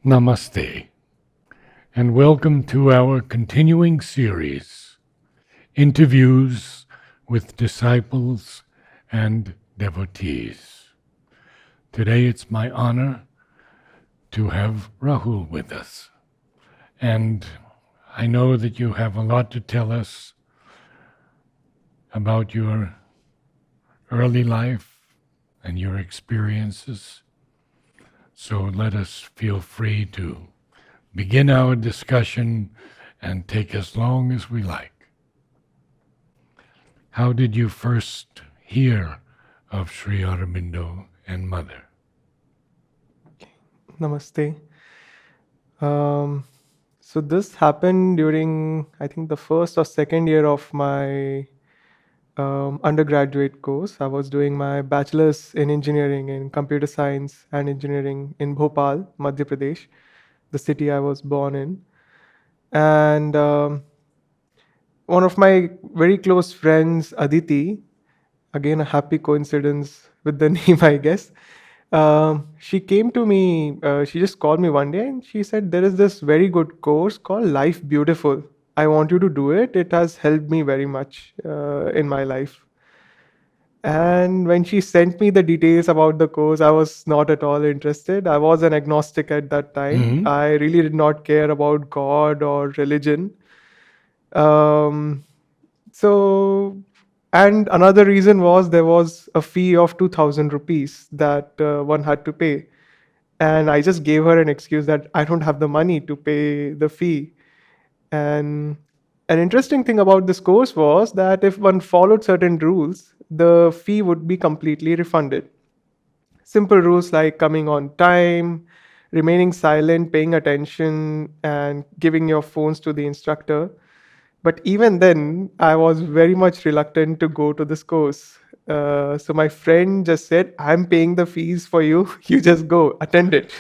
Namaste, and welcome to our continuing series, Interviews with Disciples and Devotees. Today it's my honor to have Rahul with us. And I know that you have a lot to tell us about your early life and your experiences. So let us feel free to begin our discussion and take as long as we like. How did you first hear of Sri Aurobindo and Mother? Namaste. Um, so this happened during, I think, the first or second year of my undergraduate course. I was doing my bachelor's in engineering in computer science and engineering in Bhopal, Madhya Pradesh, the city I was born in. And one of my very close friends, Aditi, again a happy coincidence with the name, I guess. She came to me, she just called me one day and she said, there is this very good course called Life Beautiful. I want you to do it. It has helped me very much in my life. And when she sent me the details about the course, I was not at all interested. I was an agnostic at that time. Mm-hmm. I really did not care about God or religion. Um, so, and another reason was there was a fee of 2000 rupees that one had to pay. And I just gave her an excuse that I don't have the money to pay the fee. And an interesting thing about this course was that if one followed certain rules, the fee would be completely refunded. Simple rules like coming on time, remaining silent, paying attention, and giving your phones to the instructor. But even then, I was very much reluctant to go to this course. So my friend just said, I'm paying the fees for you. You just go, attend it.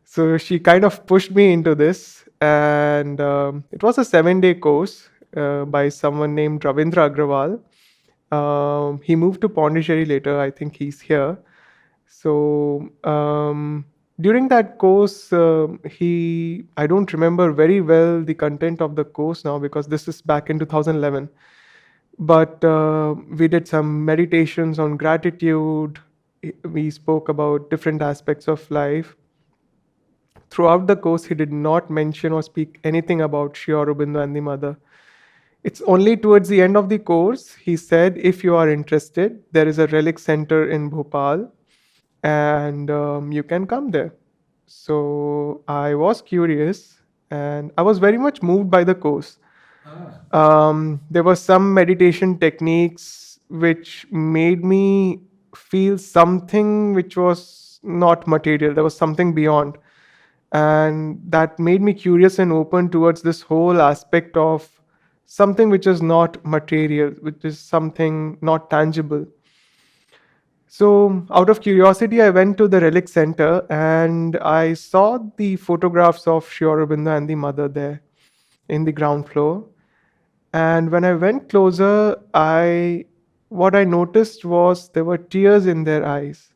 So she kind of pushed me into this. And it was a 7-day course by someone named Ravindra Agrawal. He moved to Pondicherry later. I think he's here. So during that course, I don't remember very well the content of the course now because this is back in 2011. But we did some meditations on gratitude. We spoke about different aspects of life. Throughout the course, he did not mention or speak anything about Sri Aurobindo and the mother. It's only towards the end of the course, he said, if you are interested, there is a relic center in Bhopal and you can come there. So I was curious and I was very much moved by the course. There were some meditation techniques which made me feel something which was not material, there was something beyond. And that made me curious and open towards this whole aspect of something which is not material, which is something not tangible. So, out of curiosity, I went to the relic center and I saw the photographs of Sri Aurobindo and the mother there in the ground floor. And when I went closer, I what I noticed was there were tears in their eyes.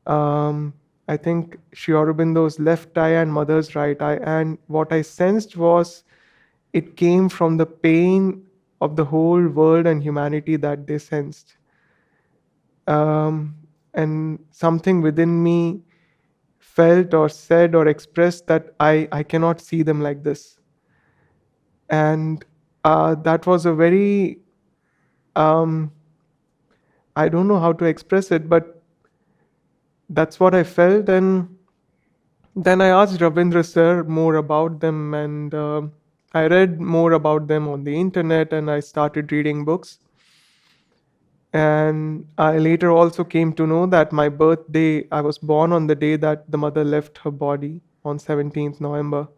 Um, I think Sri Aurobindo's left eye and mother's right eye. And what I sensed was it came from the pain of the whole world and humanity that they sensed. Um, and something within me felt or said or expressed that I cannot see them like this. And that was a very, um, I don't know how to express it, but that's what I felt. And then I asked Ravindra sir more about them, and I read more about them on the internet, and I started reading books. And I later also came to know that my birthday, I was born on the day that the mother left her body on 17th November.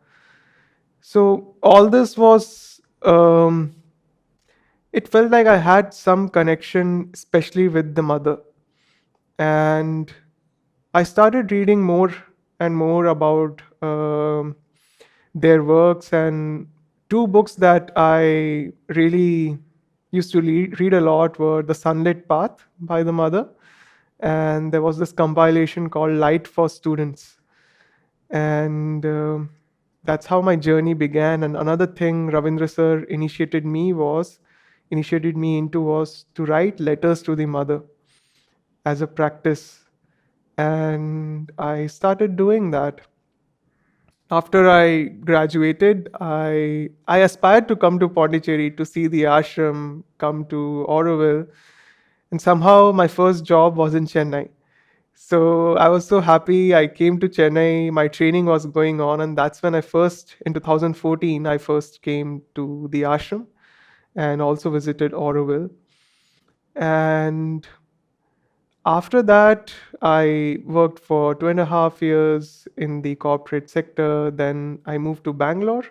So all this was, it felt like I had some connection, especially with the mother. And I started reading more and more about their works. And two books that I really used to read a lot were The Sunlit Path by the mother, and there was this compilation called Light for Students. And that's how my journey began. And another thing Ravindra sir initiated me into was to write letters to the mother as a practice. And I started doing that. After I graduated, I aspired to come to Pondicherry to see the ashram, come to Auroville, and somehow my first job was in Chennai. So I was so happy. I came to Chennai. My training was going on, and that's when in 2014, I first came to the ashram and also visited Auroville. And after that, I worked for 2.5 years in the corporate sector. Then I moved to Bangalore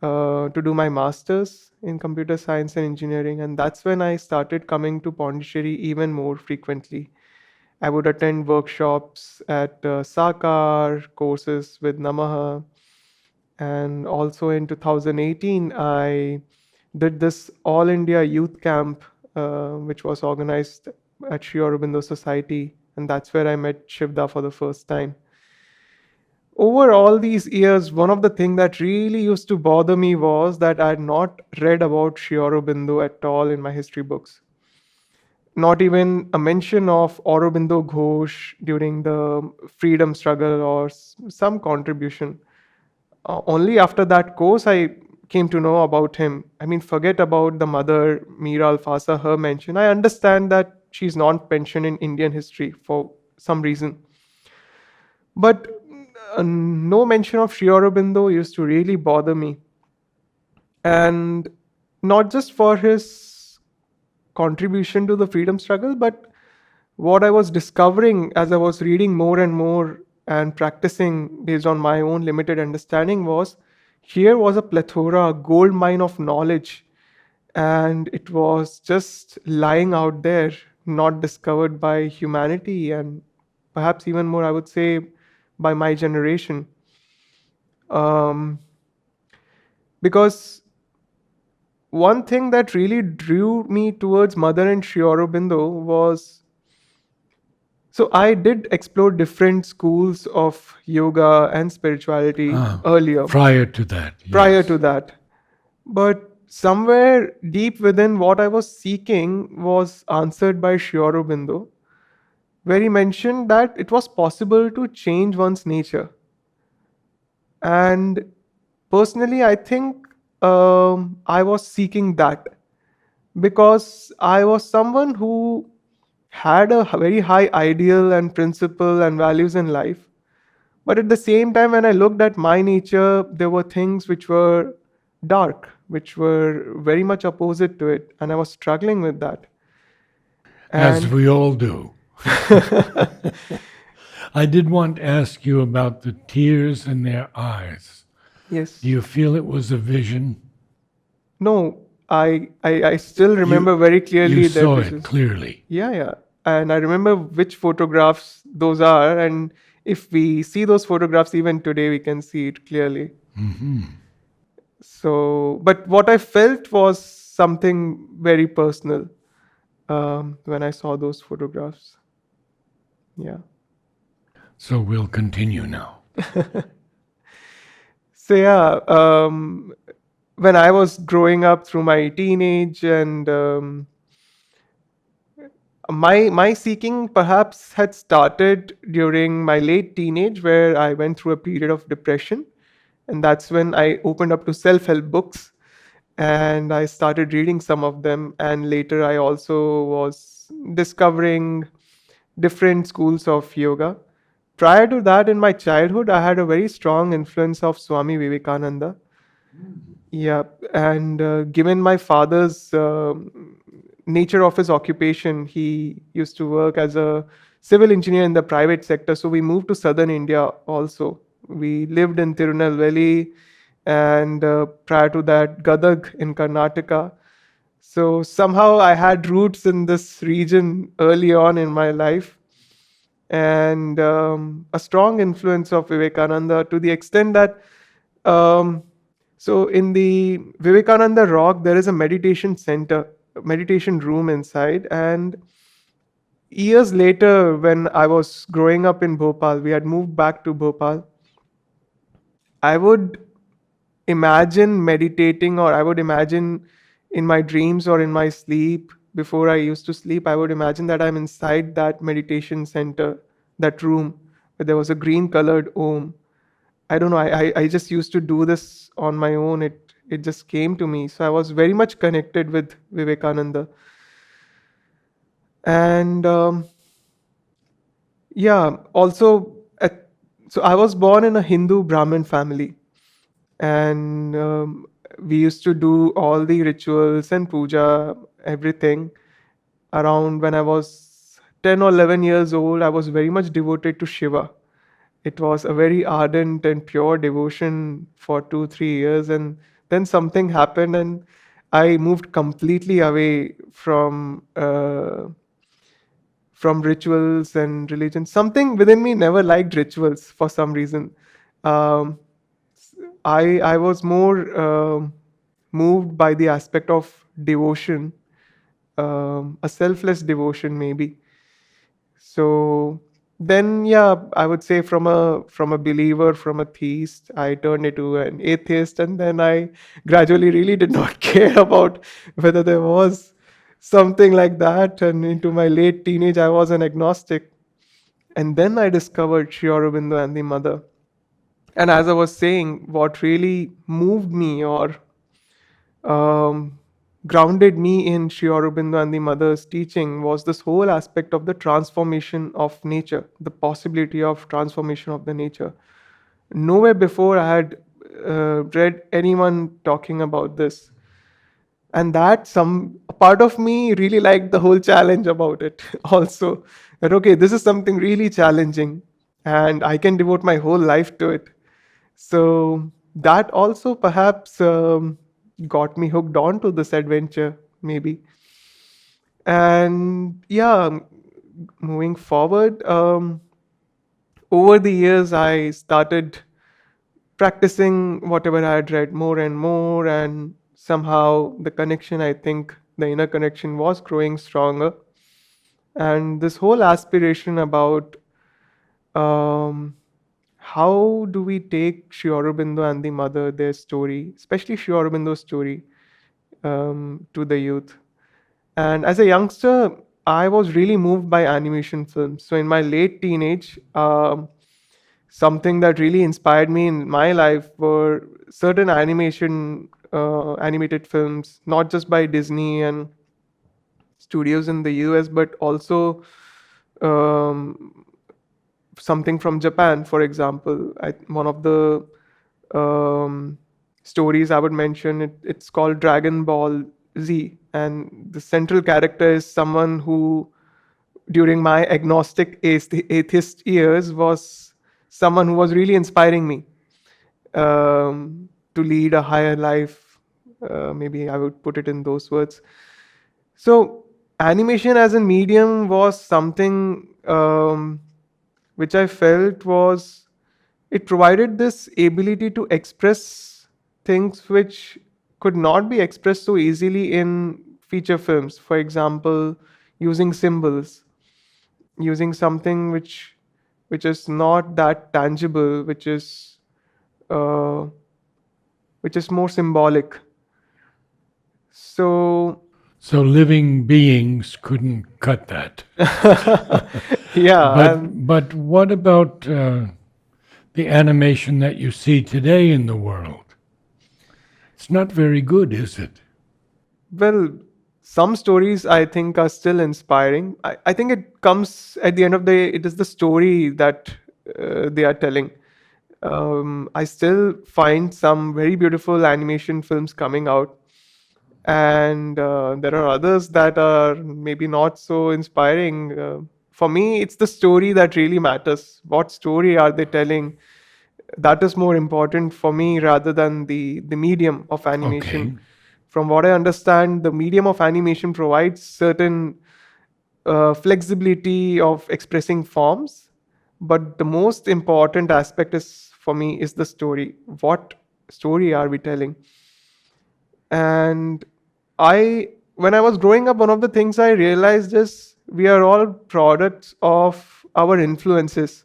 to do my master's in computer science and engineering. And that's when I started coming to Pondicherry even more frequently. I would attend workshops at Sakar, courses with Namaha. And also in 2018, I did this All India Youth Camp, which was organized at Sri Aurobindo Society. And that's where I met Shivda for the first time. Over all these years, one of the things that really used to bother me was that I had not read about Sri Aurobindo at all in my history books. Not even a mention of Aurobindo Ghosh during the freedom struggle or some contribution. Only after that course, I came to know about him. I mean, forget about the mother, Meera Alfasa, her mention. I understand that she's not mentioned in Indian history for some reason. But no mention of Sri Aurobindo used to really bother me. And not just for his contribution to the freedom struggle, but what I was discovering as I was reading more and more and practicing based on my own limited understanding was here was a plethora, a gold mine of knowledge, and it was just lying out there, not discovered by humanity, and perhaps even more, I would say, by my generation. Um, because one thing that really drew me towards Mother and Sri Aurobindo was so I did explore different schools of yoga and spirituality Ah, earlier, prior to that, prior yes. to that. But somewhere deep within, what I was seeking was answered by Sri Aurobindo, where he mentioned that it was possible to change one's nature. And personally, I think I was seeking that because I was someone who had a very high ideal and principle and values in life. But at the same time, when I looked at my nature, there were things which were dark, which were very much opposite to it. And I was struggling with that. As And we all do. I did want to ask you about the tears in their eyes. Do yes, you feel it was a vision? no, I still You remember very you clearly their saw it faces. clearly. Yeah, yeah. And I remember which photographs those are. And if we see those photographs even today, we can see it clearly. So, but what I felt was something very personal when I saw those photographs. Yeah. So we'll continue now. So, yeah, when I was growing up through my teenage and my seeking perhaps had started during my late teenage, where I went through a period of depression. And that's when I opened up to self help books and I started reading some of them. And later, I also was discovering different schools of yoga. Prior to that, in my childhood, I had a very strong influence of Swami Vivekananda. Yeah, and given my father's nature of his occupation, he used to work as a civil engineer in the private sector. So we moved to southern India also. We lived in Tirunelveli and prior to that, Gadag in Karnataka. So somehow I had roots in this region early on in my life and a strong influence of Vivekananda to the extent that um, so in the Vivekananda Rock, there is a meditation center, meditation room inside. And years later, when I was growing up in Bhopal, we had moved back to Bhopal. I would imagine meditating, or I would imagine in my dreams or in my sleep, before I used to sleep, I would imagine that I'm inside that meditation center, that room where there was a green colored Om. I don't know. I just used to do this on my own. It just came to me. So I was very much connected with Vivekananda. And yeah, also, so I was born in a Hindu Brahmin family, and we used to do all the rituals and puja, everything. Around when I was 10 or 11 years old, I was very much devoted to Shiva. It was a very ardent and pure devotion for 2 3 years, and then something happened, and I moved completely away from rituals and religion. Something within me never liked rituals for some reason. um, I was more moved by the aspect of devotion, a selfless devotion maybe. So then, yeah, I would say from a believer, from a theist, I turned into an atheist, and then I gradually really did not care about whether there was something like that. And into my late teenage, I was an agnostic, and then I discovered Sri Aurobindo and the Mother. And as I was saying, what really moved me, or um, grounded me in Sri Aurobindo and the Mother's teaching, was this whole aspect of the transformation of nature, the possibility of transformation of the nature. Nowhere before I had read anyone talking about this. And that some a part of me really liked the whole challenge about it also. That okay, this is something really challenging, and I can devote my whole life to it. So that also perhaps got me hooked on to this adventure, maybe. And yeah, moving forward, over the years, I started practicing whatever I had read more and more, and somehow the connection, I think the inner connection was growing stronger. And this whole aspiration about um, how do we take Sri Aurobindo and the Mother, their story, especially Sri Aurobindo's story, to the youth. And as a youngster, I was really moved by animation films. So in my late teenage, something that really inspired me in my life were certain animated films, not just by Disney and studios in the US, but also um, something from Japan, for example. One of the um, stories I would mention, it's called Dragon Ball Z, and the central character is someone who, during my agnostic atheist years, was someone who was really inspiring me to lead a higher life. Maybe I would put it in those words. So, animation as a medium was something which I felt was, it provided this ability to express things which could not be expressed so easily in feature films. For example, using symbols, using something which is not that tangible, uh, which is more symbolic. So So living beings couldn't cut that. yeah, and But what about the animation that you see today in the world? It's not very good, is it? well, some stories I think are still inspiring. I think it comes at the end of the day, it is the story that they are telling. I still find some very beautiful animation films coming out, and there are others that are maybe not so inspiring. For me, it's the story that really matters. What story are they telling? That is more important for me rather than the medium of animation. Okay. From what I understand, the medium of animation provides certain flexibility of expressing forms, but the most important aspect is, for me, is the story. What story are we telling? And I when I was growing up, one of the things I realized is we are all products of our influences.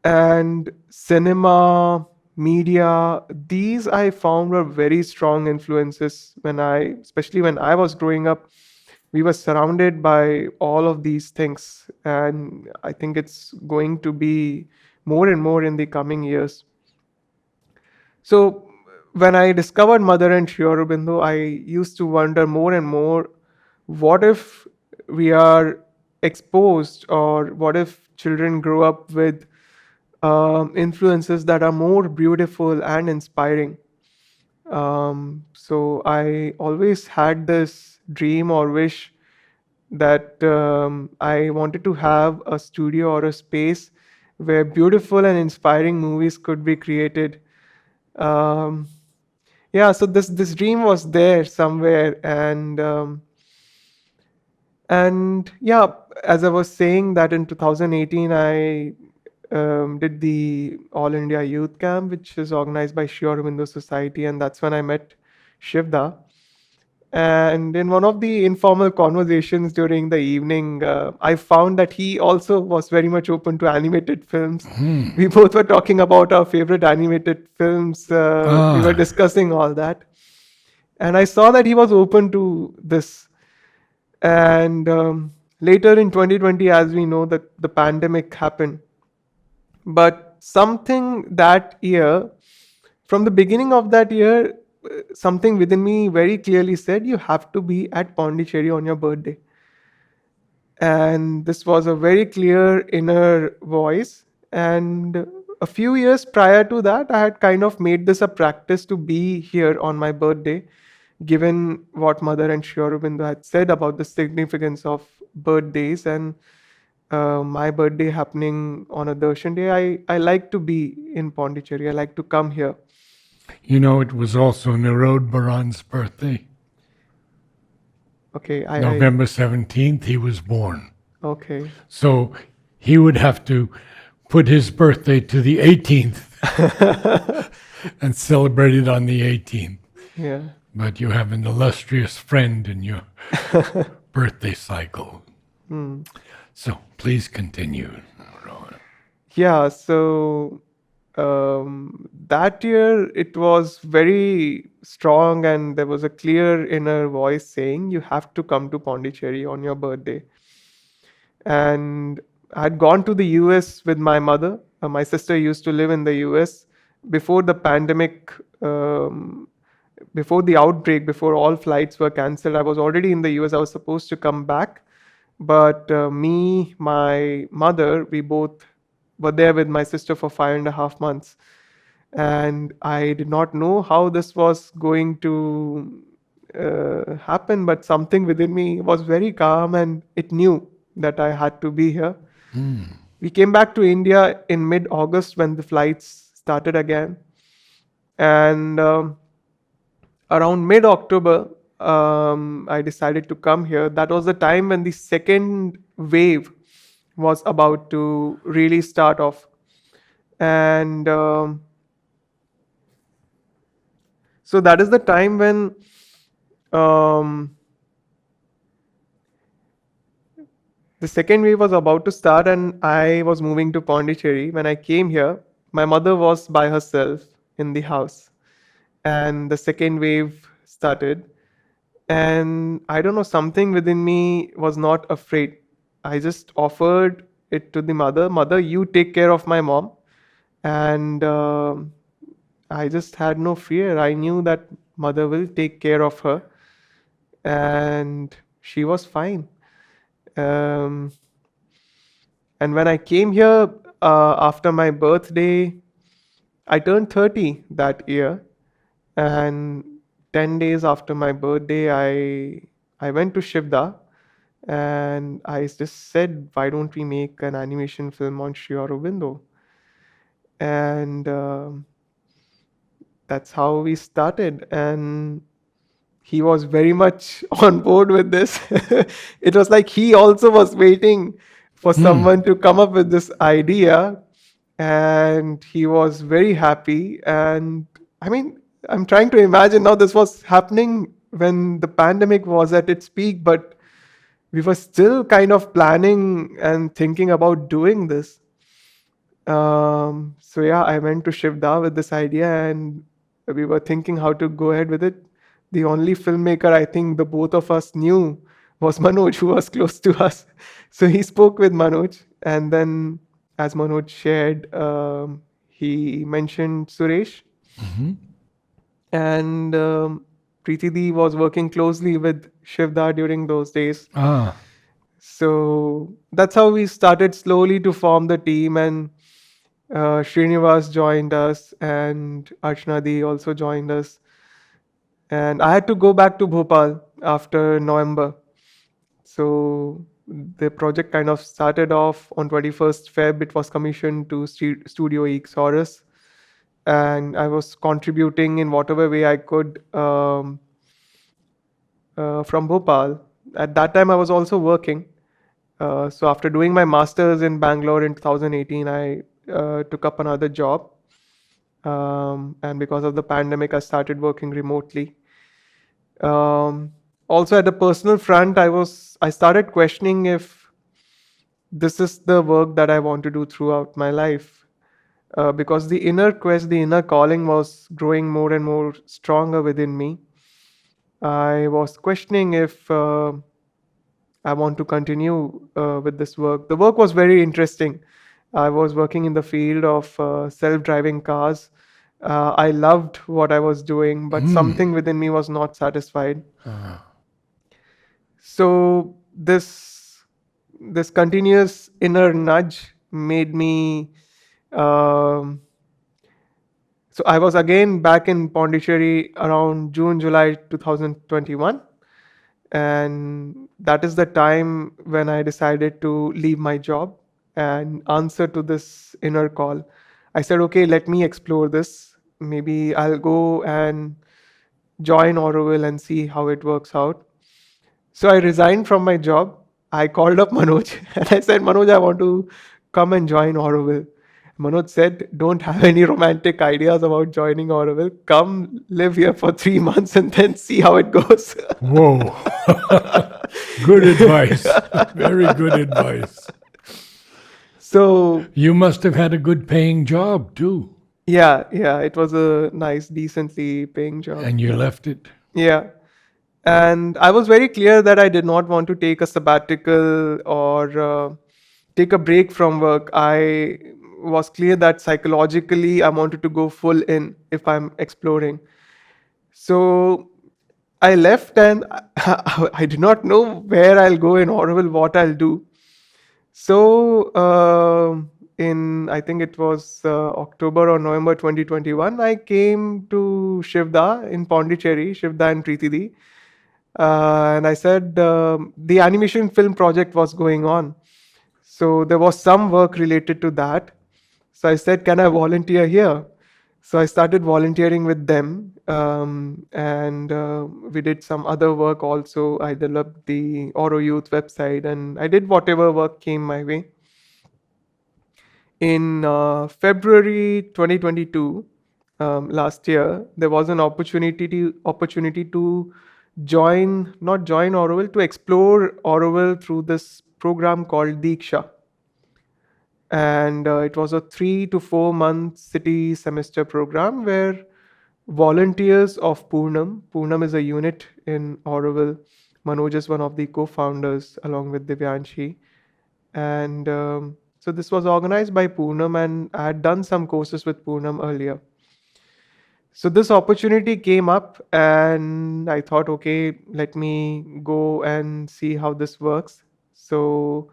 And cinema, media, these I found were very strong influences especially when I was growing up. We were surrounded by all of these things, and I think it's going to be more and more in the coming years. So when I discovered Mother and Sri Aurobindo, I used to wonder more and more, what if we are exposed, or what if children grow up with influences that are more beautiful and inspiring? So I always had this dream or wish that I wanted to have a studio or a space where beautiful and inspiring movies could be created. Um, yeah, so this dream was there somewhere, and yeah, as I was saying that in 2018 I did the All India Youth Camp, which is organized by Sri Aurobindo Society, and that's when I met Shivda. And in one of the informal conversations during the evening, I found that he also was very much open to animated films. We both were talking about our favorite animated films. We were Ah, discussing all that. And I saw that he was open to this. And later in 2020, as we know, that the pandemic happened. But something that year, from the beginning of that year, something within me very clearly said, you have to be at Pondicherry on your birthday. And this was a very clear inner voice. And a few years prior to that, I had kind of made this a practice to be here on my birthday, given what Mother and Sri Aurobindo had said about the significance of birthdays. And my birthday happening on a Darshan day, I like to be in Pondicherry. I like to come here. it was also Narad Baran's birthday. Okay, November 17th, he was born. okay. So he would have to put his birthday to the 18th and celebrate it on the 18th. Yeah. But you have an illustrious friend in your birthday cycle. So please continue. Yeah, so that year it was very strong, and there was a clear inner voice saying, you have to come to Pondicherry on your birthday. And I had gone to the US with my mother. My sister used to live in the US before the pandemic, before the outbreak, before all flights were cancelled. I was already in the US. I was supposed to come back. But me, my mother, we both were there with my sister for 5.5 months. And I did not know how this was going to happen, but something within me was very calm, and it knew that I had to be here. We came back to India in mid August when the flights started again. And around mid October, I decided to come here. That was the time when the second wave was about to really start off. And so that is the time when um, the second wave was about to start, and I was moving to Pondicherry. When I came here, my mother was by herself in the house, and the second wave started. And I don't know, something within me was not afraid. I just offered it to the mother, you take care of my mom. And I just had no fear. I knew that mother will take care of her, and she was fine. um, and when I came here after my birthday, I turned 30 that year. And 10 days after my birthday, I went to Shivda, and I just said, why don't we make an animation film on Sri Aurobindo? And that's how we started. And he was very much on board with this. It was like he also was waiting for someone to come up with this idea, and he was very happy. And I mean, I'm trying to imagine now, this was happening when the pandemic was at its peak, but we were still kind of planning and thinking about doing this. So yeah, I went to Shivda with this idea, and we were thinking how to go ahead with it. The only filmmaker I think the both of us knew was Manoj, who was close to us. So he spoke with Manoj, and then as Manoj shared, he mentioned Suresh, Hmm. and Preeti Di was working closely with Shivda during those days. Ah. So that's how we started slowly to form the team, and Srinivas joined us, and Archana Di also joined us. And I had to go back to Bhopal after November. So the project kind of started off on 21st Feb. It was commissioned to Studio Exorus, and I was contributing in whatever way I could from Bhopal. At that time, I was also working. So after doing my masters in Bangalore in 2018, I took up another job, and because of the pandemic, I started working remotely. Um, Also, at the personal front, I started questioning if this is the work that I want to do throughout my life. Because the inner quest, the inner calling was growing more and more stronger within me. I was questioning if I want to continue with this work. The work was very interesting. I was working in the field of self-driving cars. I loved what I was doing, but Hmm. something within me was not satisfied. Ah. So this continuous inner nudge made me. Um, so I was again back in Pondicherry around June, July 2021, and that is the time when I decided to leave my job and answer to this inner call. I said, okay, let me explore this. Maybe I'll go and join Auroville and see how it works out. So I resigned from my job. I called up Manoj and I said, Manoj, I want to come and join Auroville. Manoj said, don't have any romantic ideas about joining Auroville. Come live here for 3 months and then see how it goes. Whoa. Good advice. Very good advice. So You must have had a good paying job too. yeah, it was a nice, decently paying job. And you left it. Yeah. And I was very clear that I did not want to take a sabbatical or take a break from work. I was clear that psychologically I wanted to go full in if I'm exploring. So I left, and I did not know where I'll go in Orville, what I'll do. So, in I think it was October or November 2021, I came to Shivda in Pondicherry, Shivda and Preeti. And I said the animation film project was going on. So there was some work related to that. So I said, can I volunteer here? So I started volunteering with them, and we did some other work also. I developed the Oro Youth website, and I did whatever work came my way. In February 2022, last year, there was an opportunity to join, not join Oroville, to explore Oroville through this program called Diksha. And it was a 3 to 4 month city semester program where volunteers of Purnam is a unit in Oroville. Manoj is one of the co-founders along with Divyanshi. And so this was organized by Purnam, and I had done some courses with Purnam earlier. So this opportunity came up, and I thought, okay, let me go and see how this works. So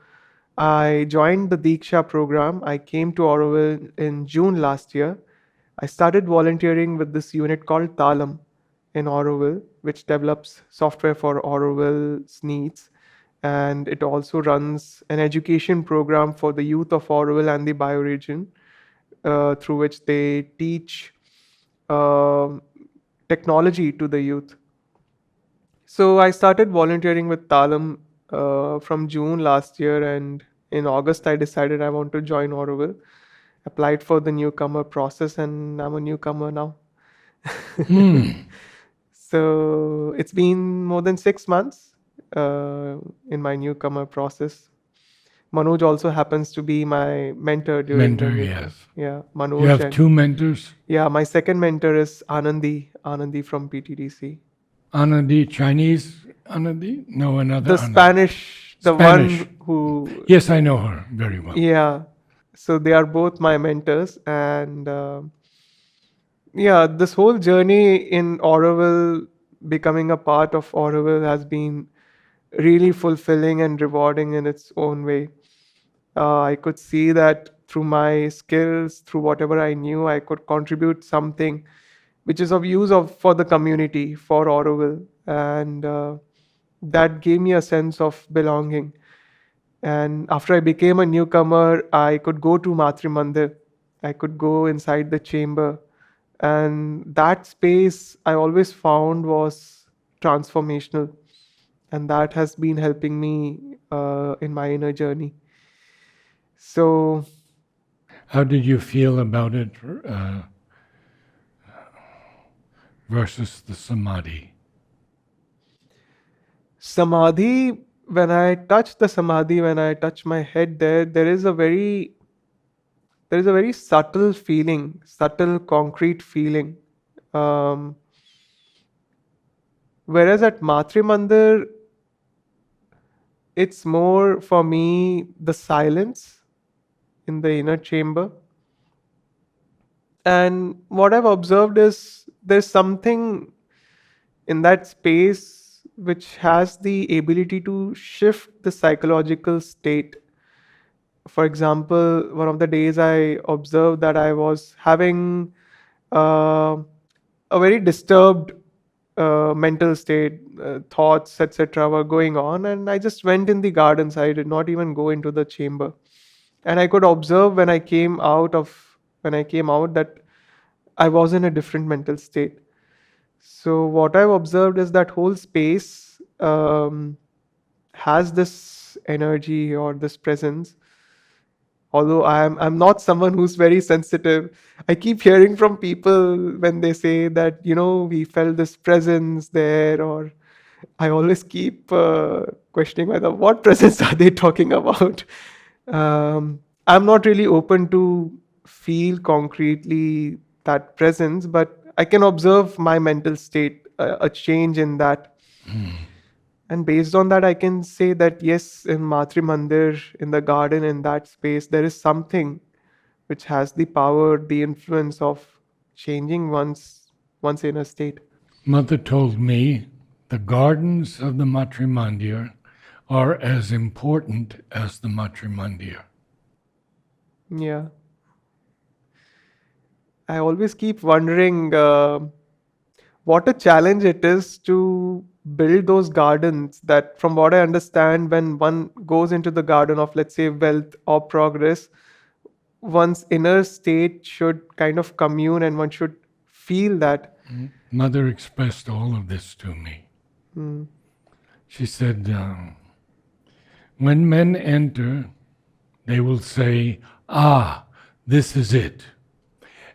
I joined the Diksha program. I came to Oroville in June last year. I started volunteering with this unit called Talam in Oroville, which develops software for Oroville's needs. And it also runs an education program for the youth of Oroville and the bioregion, through which they teach um technology to the youth. So I started volunteering with Talam from June last year, and in August I decided I want to join Oroville. Applied for the newcomer process, and I'm a newcomer now. Hmm. So it's been more than 6 months in my newcomer process. Manoj also happens to be my mentor during the Mentor, yoga. yes. Yeah, You Manoj have and two mentors? yeah, my second mentor is Anandi from PTDC. Anandi, Chinese Anandi? No, another The Anandi. Spanish, the Spanish. one who, Yes, I know her very well. yeah. So they are both my mentors, and yeah, this whole journey in Auroville, becoming a part of Auroville, has been really fulfilling and rewarding in its own way. I could see that through my skills, through whatever I knew, I could contribute something which is of use of for the community, for Auroville, and that gave me a sense of belonging. And after I became a newcomer, I could go to Matri Mander. I could go inside the chamber. And that space I always found was transformational. And that has been helping me in my inner journey. So, How did you feel about it versus the Samadhi? Samadhi, when I touch the Samadhi, when I touch my head there, there is a very subtle feeling, subtle concrete feeling. Um, Whereas at Matri Mandir, it's more for me the silence in the inner chamber. And what I've observed is there's something in that space which has the ability to shift the psychological state. For example, one of the days I observed that I was having uh, a very disturbed mental state, thoughts, etc., were going on, and I just went in the gardens. I did not even go into the chamber, and I could observe when I came out that I was in a different mental state. So what I've observed is that whole space has this energy or this presence. Although I'm not someone who's very sensitive, I keep hearing from people when they say that, we felt this presence there, or I always keep questioning whether what presence are they talking about. I'm not really open to feel concretely that presence, but I can observe my mental state, a change in that. And based on that, I can say that yes, in Matri Mandir, in the garden, in that space, there is something which has the power, the influence of changing one's inner state. Mother told me the gardens of the Matrimandir are as important as the Matrimandir. Yeah. I always keep wondering what a challenge it is to build those gardens that, from what I understand, when one goes into the garden of, let's say, wealth or progress, one's inner state should kind of commune and one should feel that. Mother expressed all of this to me. Mm, She said, when men enter, they will say, ah, this is it.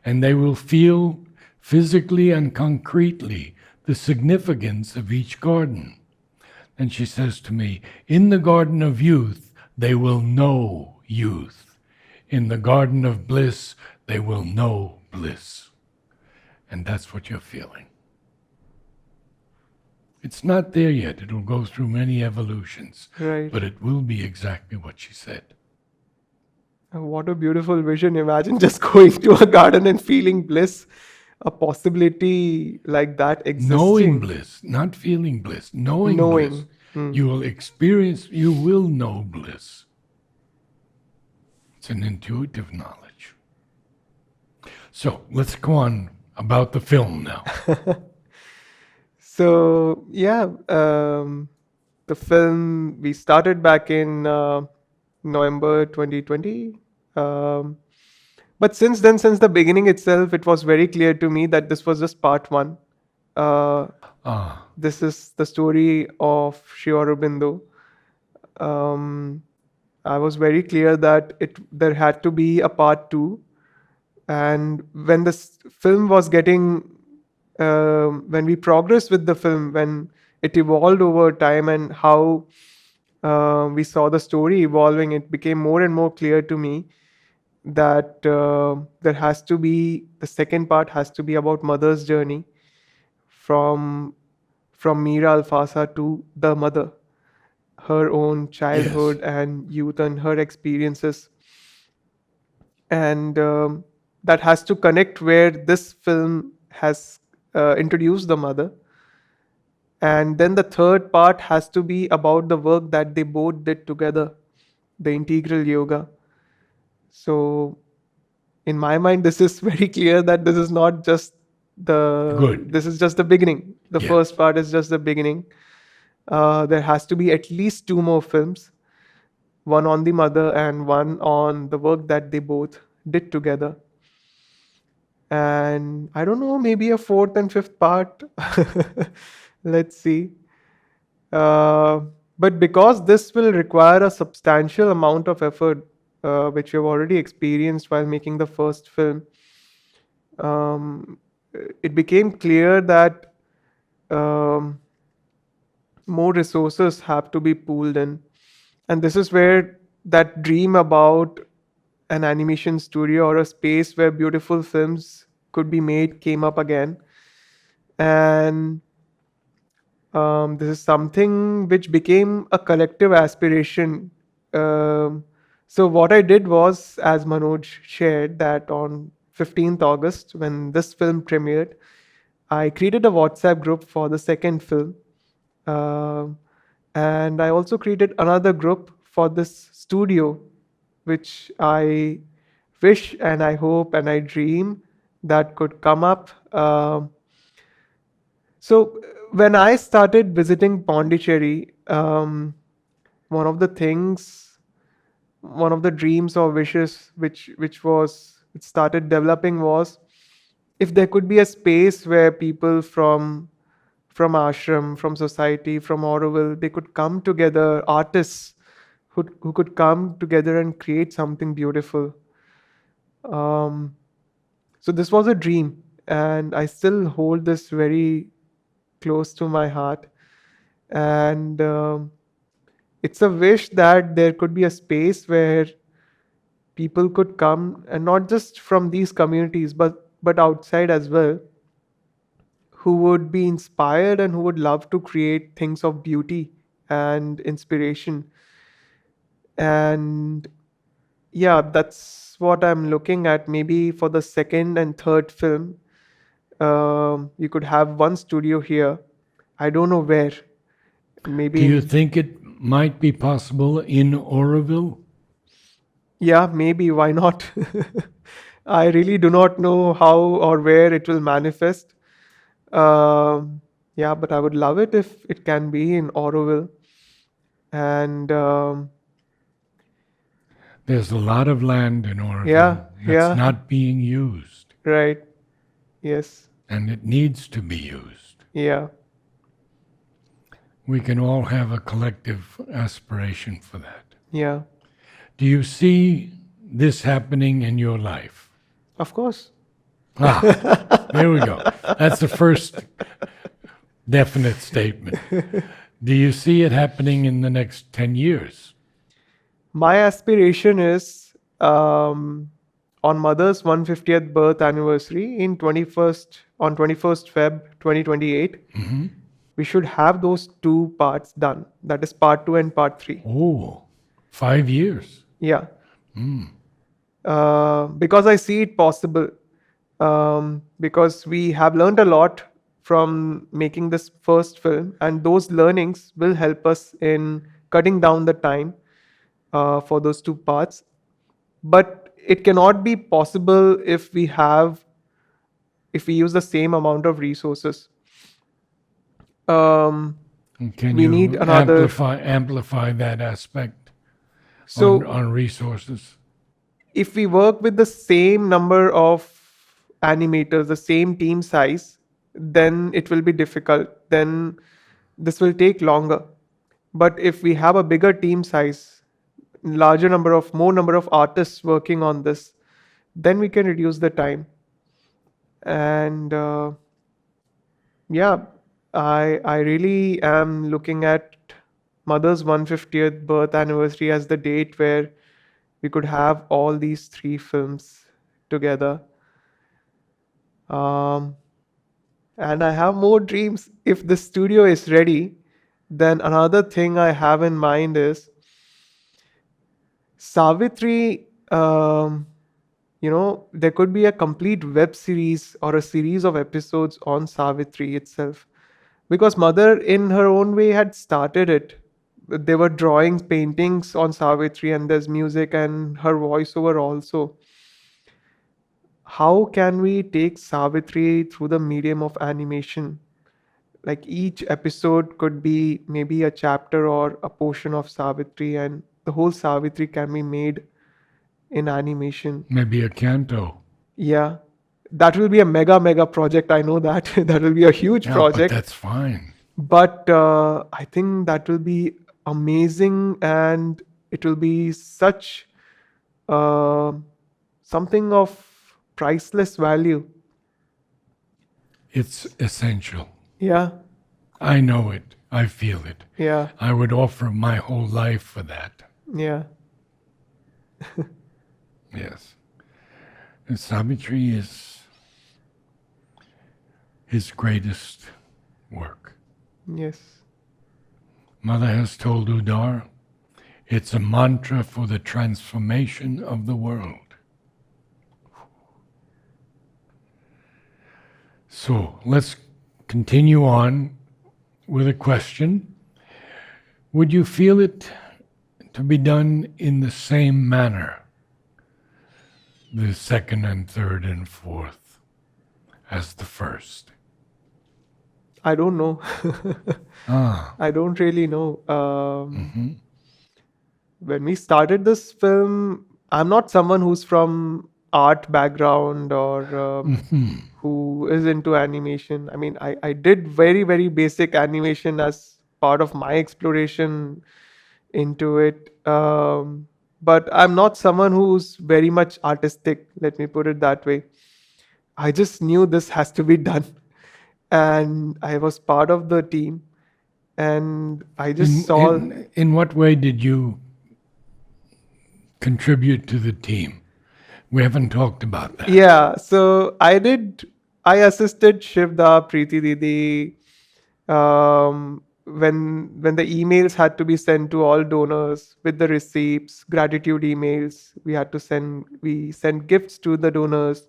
And they will feel physically and concretely the significance of each garden. And she says to me, in the garden of youth, they will know youth. In the garden of bliss, they will know bliss. And that's what you're feeling. It's not there yet. It'll go through many evolutions, right. but it will be exactly what she said. What a beautiful vision. Imagine just going to a garden and feeling bliss, a possibility like that Knowing existing. bliss, not feeling bliss, knowing bliss. Knowing. Mm. You will experience, you will know bliss. It's an intuitive knowledge. So let's go on about the film now. So, yeah, the film, we started back in November 2020. Um, but since then, since the beginning itself, it was very clear to me that this was just part one. Uh, Ah, this is the story of Sri Aurobindo. Um, I was very clear that there had to be a part two. And when this film was getting, when we progressed with the film, when it evolved over time, and how We saw the story evolving. It became more and more clear to me that there has to be the second part has to be about mother's journey from Mira Alfasa to the mother, her own Yes. childhood and youth and her experiences, and that has to connect where this film has introduced the mother. And then the third part has to be about the work that they both did together, the integral yoga. So in my mind, this is very clear that this is not just Good. this is just the beginning. The Yeah. first part is just the beginning. There has to be at least two more films, one on the mother and one on the work that they both did together. And I don't know, maybe a fourth and fifth part. Let's see. Uh, but because this will require a substantial amount of effort, which you've already experienced while making the first film, um, it became clear that um, more resources have to be pooled in. And this is where that dream about an animation studio or a space where beautiful films could be made came up again. And this is something which became a collective aspiration. Um, so what I did was, as Manoj shared, that on 15th August, when this film premiered, I created a WhatsApp group for the second film. Um and I also created another group for this studio, which I wish and I hope and I dream that could come up. So when I started visiting Pondicherry, one of the things, one of the dreams or wishes which was it started developing was if there could be a space where people from ashram, from society, from Auroville, they could come together, artists who could come together and create something beautiful. Um, so this was a dream, and I still hold this very close to my heart. And it's a wish that there could be a space where people could come, and not just from these communities, but outside as well, who would be inspired and who would love to create things of beauty and inspiration. And yeah, that's what I'm looking at. Maybe for the second and third film, you could have one studio here. I don't know where. Do Maybe you in, think it might be possible in Oroville? yeah, maybe. Why not? I really do not know how or where it will manifest. Yeah, but I would love it if it can be in Auroville. And There's a lot of land in yeah, Oroville that's yeah, not being used, right. Yes, and it needs to be used. yeah, We can all have a collective aspiration for that. yeah. Do you see this happening in your life? Of course. Ah, there we go. That's the first definite statement. Do you see it happening in the next 10 years? My aspiration is on Mother's 150th birth anniversary in 21st on 21st Feb 2028. We should have those two parts done. That is part 2 and part 3. Oh, 5 years. Yeah. Because I see it possible. Because we have learned a lot from making this first film, and those learnings will help us in cutting down the time for those two parts. But it cannot be possible if we use the same amount of resources. Um, Can we need you another. amplify that aspect So on resources? if we work with the same number of animators, the same team size, then it will be difficult. Then this will take longer. But if we have a bigger team size, more number of artists working on this, then we can reduce the time. And yeah, I really am looking at mother's 150th birth anniversary as the date where we could have all these three films together. Um, and I have more dreams. If the studio is ready, then another thing I have in mind is Savitri. There could be a complete web series or a series of episodes on Savitri itself. Because Mother, in her own way, had started it. There were drawings, paintings on Savitri, and there's music and her voiceover also. How can we take Savitri through the medium of animation? Like each episode could be maybe a chapter or a portion of Savitri, and the whole Savitri can be made in animation. Maybe a canto. Yeah, that will be a mega project. I know that that will be a huge Yeah, but project. that's fine. But I think that will be amazing, and it will be such uh, something of priceless value. It's essential. Yeah, I know it. I feel it. yeah, I would offer my whole life for that. yeah, Yes. And Savitri is his greatest work. yes. Mother has told Udar, it's a mantra for the transformation of the world. So let's continue on with a question. Would you feel it to be done in the same manner, the second and third and fourth, as the first? I don't know. Ah, I don't really know. When we started this film, I'm not someone who's from art background or who is into animation. I mean, I did very basic animation as part of my exploration into it. But I'm not someone who's very much artistic, let me put it that way. I just knew this has to be done. And I was part of the team. And I just saw. in what way did you contribute to the team? We haven't talked about that. Yeah, so I assisted Shivda, Preeti Didi, when the emails had to be sent to all donors with the receipts, gratitude emails, we sent gifts to the donors,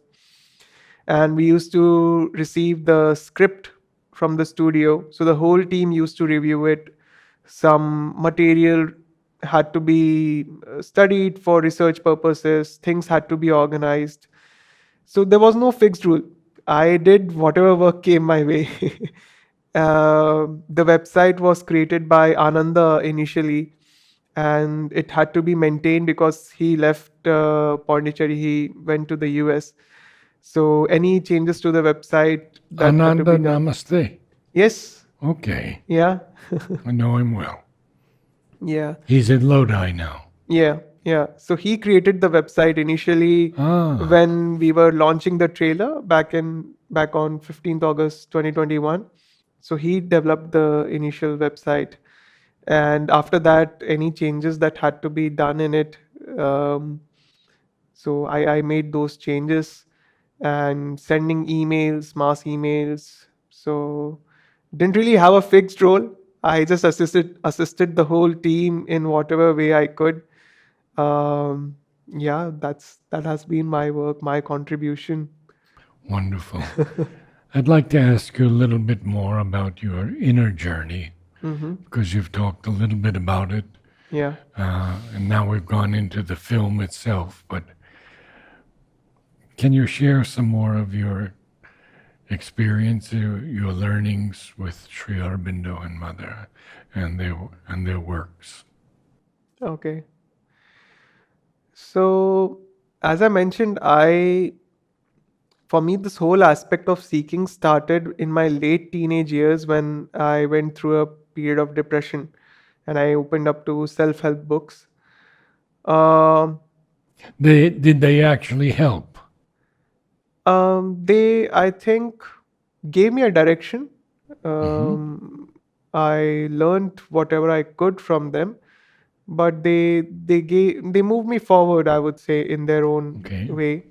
and we used to receive the script from the studio. So the whole team used to review it. Some material had to be studied for research purposes, things had to be organized. So there was no fixed rule. I did whatever work came my way. The website was created by Ananda initially, and it had to be maintained because he left Pondicherry. He went to the US. So any changes to the website that had to Ananda be done. Namaste. Yes. Okay, Yeah. I know him well. Yeah. He's in Lodi now. Yeah. Yeah. So he created the website initially Ah, when we were launching the trailer back on 15th August 2021. So he developed the initial website, and after that, any changes that had to be done in it, so I made those changes and sending emails, mass emails. So didn't really have a fixed role. I just assisted the whole team in whatever way I could. Yeah, that has been my work, my contribution. wonderful. I'd like to ask you a little bit more about your inner journey because you've talked a little bit about it, Yeah. and now we've gone into the film itself. But can you share some more of your experience, your learnings with Sri Aurobindo and Mother, and their works? Okay. So as I mentioned, for me, this whole aspect of seeking started in my late teenage years when I went through a period of depression and I opened up to self help books. Um, Did they actually help? they, I think, gave me a direction. Um, I learned whatever I could from them, but they moved me forward, I would say, in their own Okay. way.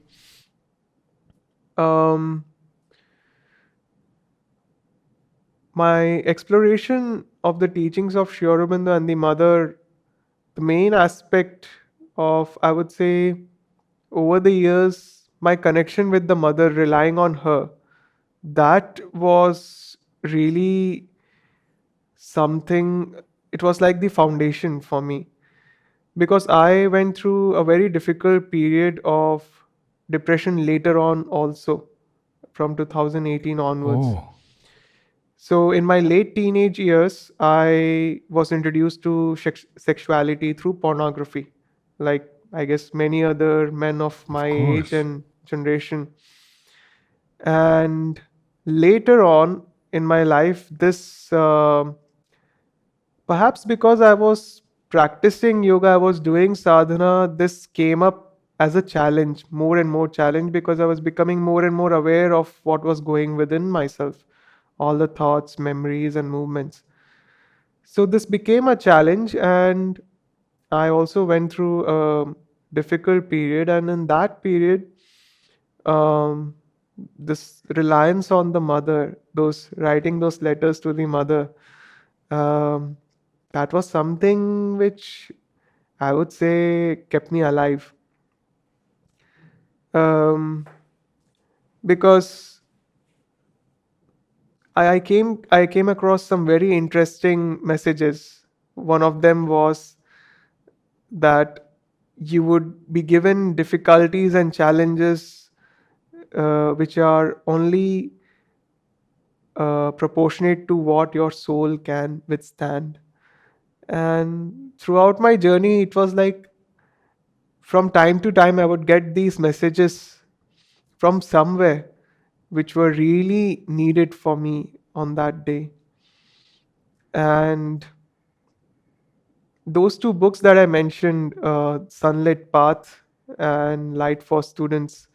Um, my exploration of the teachings of Sri Aurobindo and the mother, the main aspect of, I would say, over the years, my connection with the mother, relying on her, that was really something. It was like the foundation for me, because I went through a very difficult period of depression later on, also from 2018 onwards. Oh, So, in my late teenage years, I was introduced to sexuality through pornography, like I guess many other men of my of age course. and generation. And later on in my life, this perhaps because I was practicing yoga, I was doing sadhana, this came up as a challenge, more and more challenge, because I was becoming more and more aware of what was going within myself, all the thoughts, memories, and movements. So this became a challenge, and I also went through a difficult period. And in that period, um, this reliance on the mother, those writing those letters to the mother, um, that was something which I would say kept me alive. Because I came across some very interesting messages. One of them was that you would be given difficulties and challenges which are only proportionate to what your soul can withstand. And throughout my journey, it was like from time to time, I would get these messages from somewhere which were really needed for me on that day. And those two books that I mentioned, Sunlit Path and Light for Students,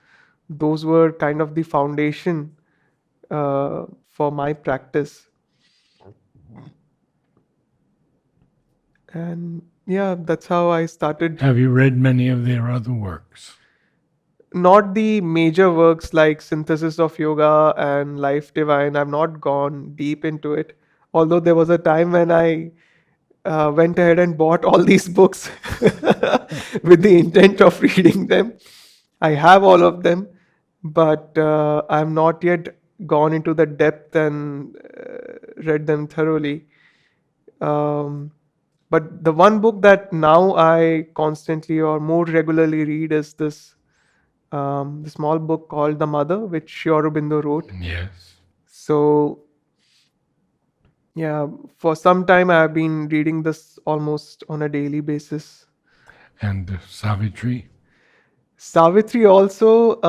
those were kind of the foundation for my practice. And yeah, that's how I started. Have you read many of their other works? Not the major works like Synthesis of Yoga and Life Divine. I've not gone deep into it. Although there was a time when I went ahead and bought all these books with the intent of reading them. I have all of them, but I'm not yet gone into the depth and read them thoroughly. Um, but the one book that now I constantly or more regularly read is this the small book called The Mother, which Sri Aurobindo wrote. Yes. So yeah, for some time I have been reading this almost on a daily basis. And Savitri? Savitri also,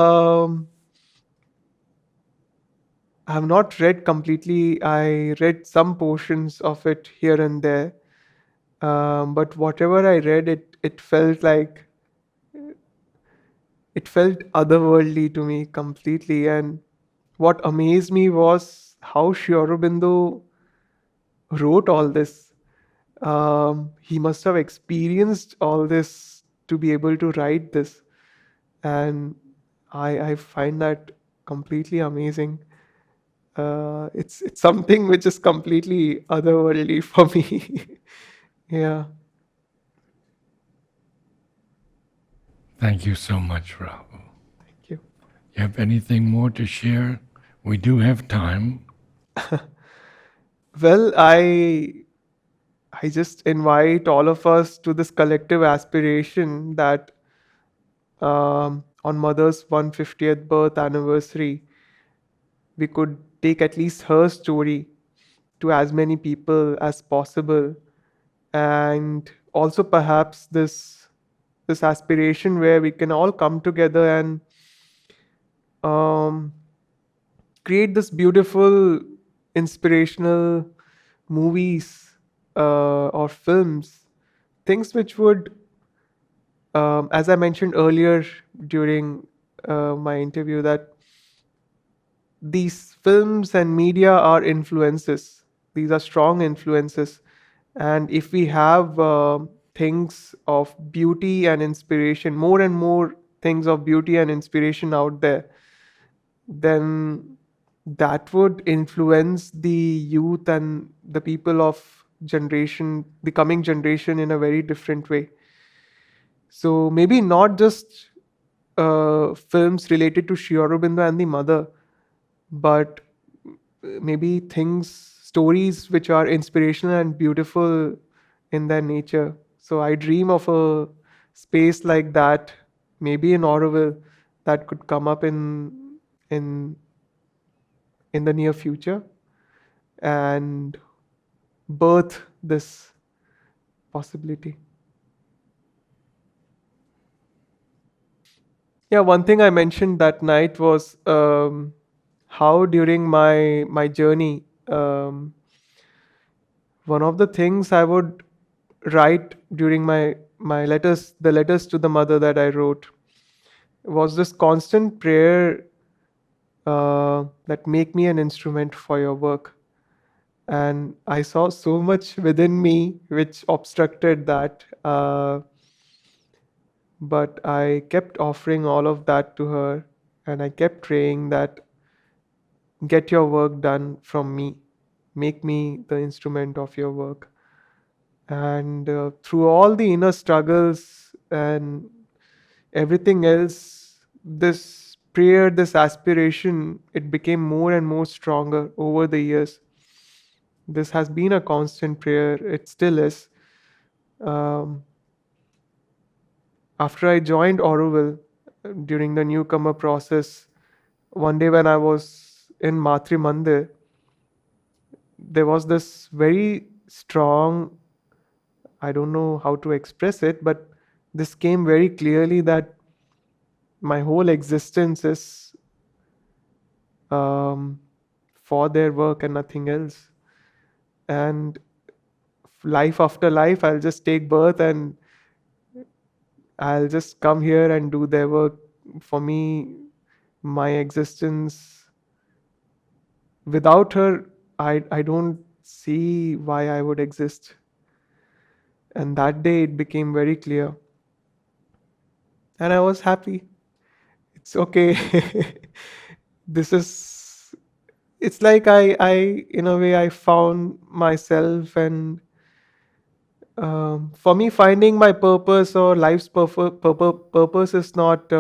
I have not read completely. I read some portions of it here and there. But whatever I read, it felt like it felt otherworldly to me completely. And what amazed me was how Sri Aurobindo wrote all this. He must have experienced all this to be able to write this, and I find that completely amazing. It's something which is completely otherworldly for me. Yeah. Thank you so much, Rahul. Thank you. You have anything more to share? We do have time. Well, I just invite all of us to this collective aspiration that on Mother's 150th birth anniversary, we could take at least her story to as many people as possible, and also perhaps this aspiration where we can all come together and um, create this beautiful inspirational movies or films, things which would, as I mentioned earlier during my interview, that these films and media are influences. These are strong influences. And if we have things of beauty and inspiration, more and more things of beauty and inspiration out there, then that would influence the youth and the people of generation, the coming generation, in a very different way. So maybe not just films related to Sri Aurobindo and the mother, but maybe things, stories which are inspirational and beautiful in their nature. So I dream of a space like that, maybe in Auroville, that could come up in in the near future and birth this possibility. Yeah, one thing I mentioned that night was how during my journey, one of the things I would write during my letters, the letters to the mother that I wrote, was this constant prayer that make me an instrument for your work. And I saw so much within me which obstructed that. But I kept offering all of that to her, and I kept praying that get your work done from me, make me the instrument of your work. And through all the inner struggles and everything else, this prayer, this aspiration, it became more and more stronger over the years. This has been a constant prayer, it still is. Um, After I joined Auroville during the newcomer process, one day when I was in Matri Mander, there was this very strong, I don't know how to express it, but this came very clearly that my whole existence is um, for their work and nothing else. And life after life, I'll just take birth and I'll just come here and do their work. For me, my existence without her, I don't see why I would exist. And that day it became very clear. And I was happy. It's okay. This is, it's like I in a way I found myself. And for me, finding my purpose or life's purpose is not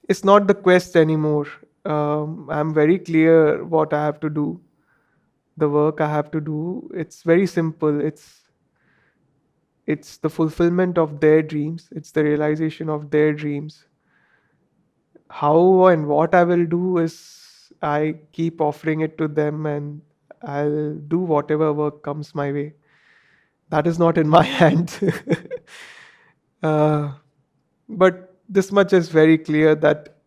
it's not the quest anymore. I'm very clear what I have to do, the work I have to do. It's very simple. It's the fulfillment of their dreams. It's the realization of their dreams. How and what I will do is I keep offering it to them, and I'll do whatever work comes my way. That is not in my hand. uh, but this much is very clear that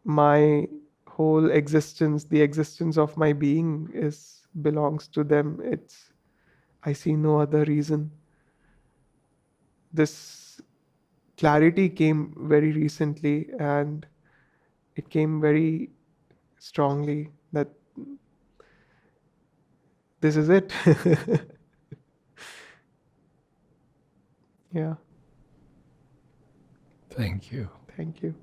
my whole existence, the existence of my being, is belongs to them. It's, I see no other reason. This clarity came very recently, and it came very strongly that this is it. Yeah, Thank you. thank you.